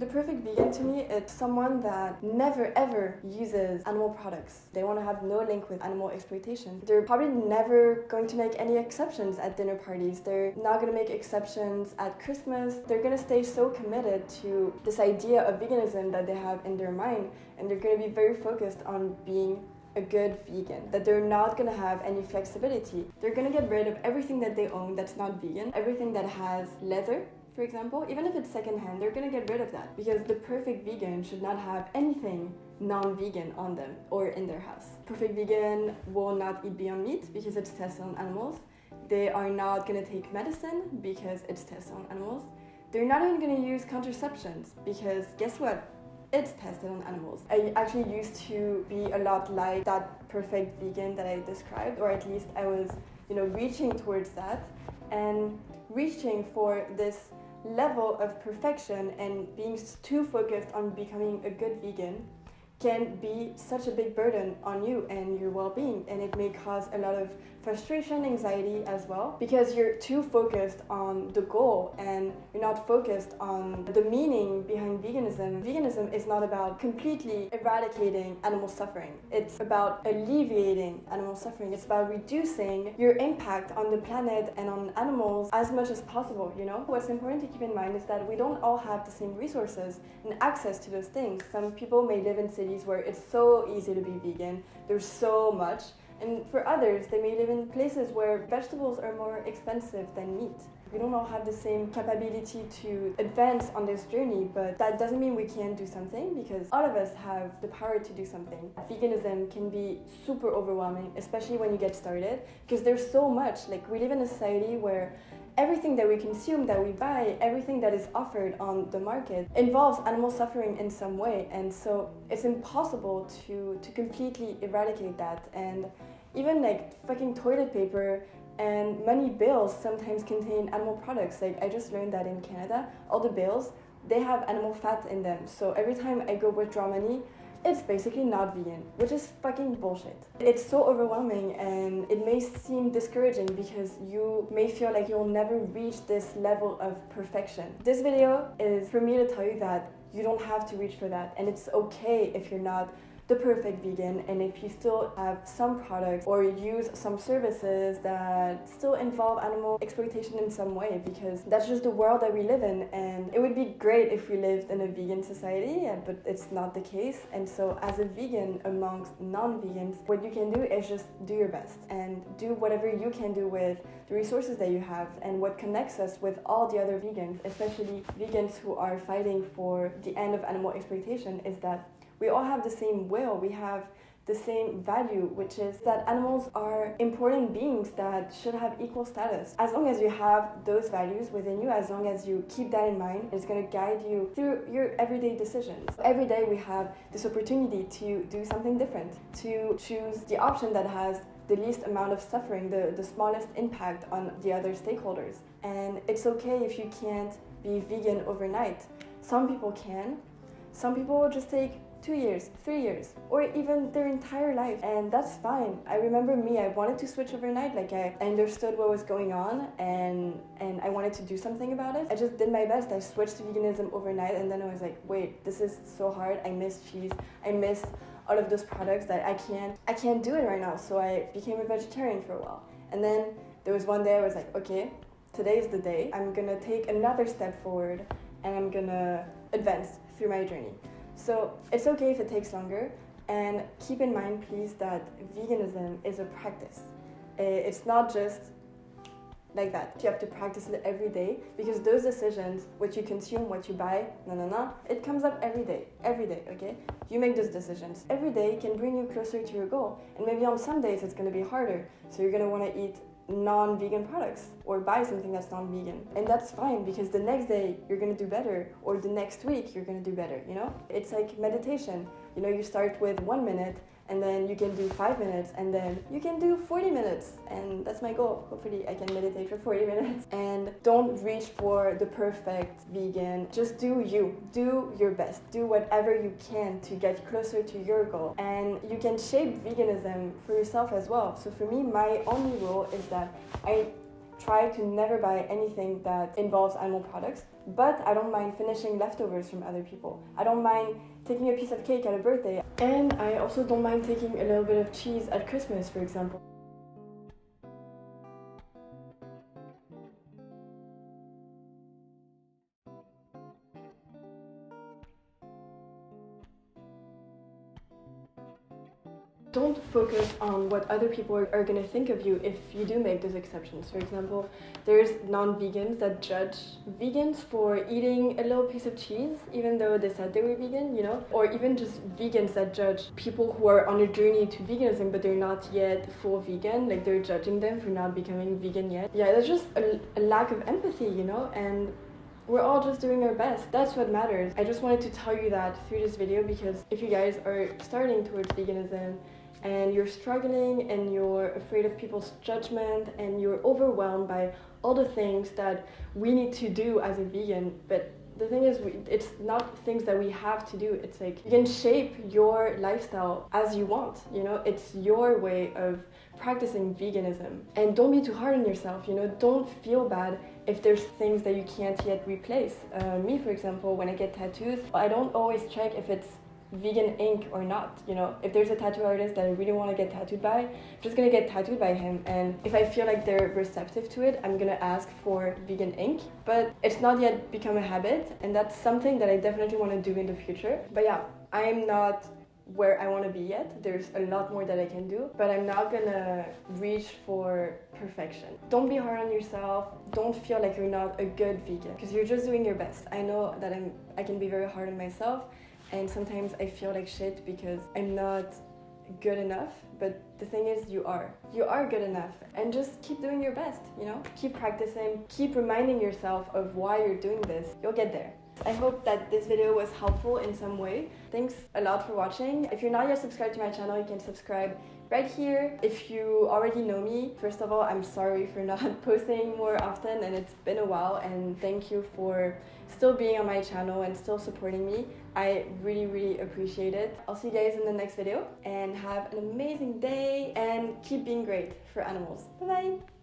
The perfect vegan to me is someone that never ever uses animal products. They want to have no link with animal exploitation. They're probably never going to make any exceptions at dinner parties. They're not going to make exceptions at Christmas. They're going to stay so committed to this idea of veganism that they have in their mind, and they're going to be very focused on being a good vegan, that they're not going to have any flexibility. They're going to get rid of everything that they own that's not vegan, everything that has leather, for example. Even if it's secondhand, they're going to get rid of that, because the perfect vegan should not have anything non-vegan on them or in their house. Perfect vegan will not eat Beyond Meat because it's tested on animals. They are not going to take medicine because it's tested on animals. They're not even going to use contraceptions because guess what? It's tested on animals. I actually used to be a lot like that perfect vegan that I described, or at least I was, reaching towards that and reaching for this level of perfection, and being too focused on becoming a good vegan can be such a big burden on you and your well-being, and it may cause a lot of frustration, anxiety as well, because you're too focused on the goal and you're not focused on the meaning behind veganism. Veganism is not about completely eradicating animal suffering. It's about alleviating animal suffering. It's about reducing your impact on the planet and on animals as much as possible, What's important to keep in mind is that we don't all have the same resources and access to those things. Some people may live in cities where it's so easy to be vegan, there's so much. And for others, they may live in places where vegetables are more expensive than meat. We don't all have the same capability to advance on this journey, but that doesn't mean we can't do something, because all of us have the power to do something. Veganism can be super overwhelming, especially when you get started, because there's so much. We live in a society where everything that we consume, that we buy, everything that is offered on the market involves animal suffering in some way, and so it's impossible to completely eradicate that. And even fucking toilet paper and money bills sometimes contain animal products. I just learned that in Canada, all the bills, they have animal fat in them. So every time I go withdraw money, it's basically not vegan, which is fucking bullshit. It's so overwhelming, and it may seem discouraging because you may feel like you'll never reach this level of perfection. This video is for me to tell you that you don't have to reach for that, and it's okay if you're not the perfect vegan, and if you still have some products or use some services that still involve animal exploitation in some way, because that's just the world that we live in. And it would be great if we lived in a vegan society, but it's not the case. And so as a vegan amongst non-vegans, what you can do is just do your best and do whatever you can do with the resources that you have. And what connects us with all the other vegans, especially vegans who are fighting for the end of animal exploitation, is that we all have the same will, we have the same value, which is that animals are important beings that should have equal status. As long as you have those values within you, as long as you keep that in mind, it's going to guide you through your everyday decisions. Every day we have this opportunity to do something different, to choose the option that has the least amount of suffering, the smallest impact on the other stakeholders. And it's okay if you can't be vegan overnight. Some people can. Some people will just take 2 years, 3 years, or even their entire life, and that's fine. I remember me, I wanted to switch overnight. I understood what was going on, and I wanted to do something about it. I just did my best. I switched to veganism overnight, and then I was like, wait, this is so hard. I miss cheese. I miss all of those products that I can't do it right now. So I became a vegetarian for a while. And then there was one day I was like, okay, today is the day. I'm gonna take another step forward, and I'm gonna advance through my journey. So it's okay if it takes longer, and keep in mind, please, that veganism is a practice. It's not just like that. You have to practice it every day, because those decisions, what you consume, what you buy, it comes up every day, okay? You make those decisions. Every day can bring you closer to your goal, and maybe on some days it's gonna be harder, so you're gonna wanna eat non-vegan products or buy something that's non-vegan, and that's fine, because the next day you're gonna do better, or the next week you're gonna do better. It's like meditation. You start with 1 minute, and then you can do 5 minutes, and then you can do 40 minutes, and that's my goal. Hopefully I can meditate for 40 minutes. And don't reach for the perfect vegan. Just do you. Do your best. Do whatever you can to get closer to your goal, and you can shape veganism for yourself as well. So for me, my only rule is that I try to never buy anything that involves animal products, but I don't mind finishing leftovers from other people. I don't mind taking a piece of cake at a birthday, and I also don't mind taking a little bit of cheese at Christmas, for example. Don't focus on what other people are going to think of you if you do make those exceptions. For example, there's non-vegans that judge vegans for eating a little piece of cheese even though they said they were vegan, you know? Or even just vegans that judge people who are on a journey to veganism but they're not yet full vegan, like they're judging them for not becoming vegan yet. Yeah, that's just a lack of empathy, you know? And we're all just doing our best. That's what matters. I just wanted to tell you that through this video, because if you guys are starting towards veganism and you're struggling and you're afraid of people's judgment and you're overwhelmed by all the things that we need to do as a vegan, but the thing is, it's not things that we have to do. It's like you can shape your lifestyle as you want, you know? It's your way of practicing veganism. And don't be too hard on yourself, you know? Don't feel bad if there's things that you can't yet replace. Me, for example, when I get tattoos, I don't always check if it's vegan ink or not, you know? If there's a tattoo artist that I really want to get tattooed by, I'm just gonna get tattooed by him, and if I feel like they're receptive to it, I'm gonna ask for vegan ink. But it's not yet become a habit, and that's something that I definitely want to do in the future. But yeah, I'm not where I want to be yet. There's a lot more that I can do, but I'm not gonna reach for perfection. Don't be hard on yourself. Don't feel like you're not a good vegan, because you're just doing your best. I know that I can be very hard on myself, and sometimes I feel like shit because I'm not good enough, but the thing is, you are good enough, and just keep doing your best, you know? Keep practicing, keep reminding yourself of why you're doing this. You'll get there. I hope that this video was helpful in some way. Thanks a lot for watching. If you're not yet subscribed to my channel, you can subscribe right here. If you already know me, first of all, I'm sorry for not posting more often, and it's been a while, and thank you for still being on my channel and still supporting me. I really, really appreciate it. I'll see you guys in the next video, and have an amazing day, and keep being great for animals. Bye bye!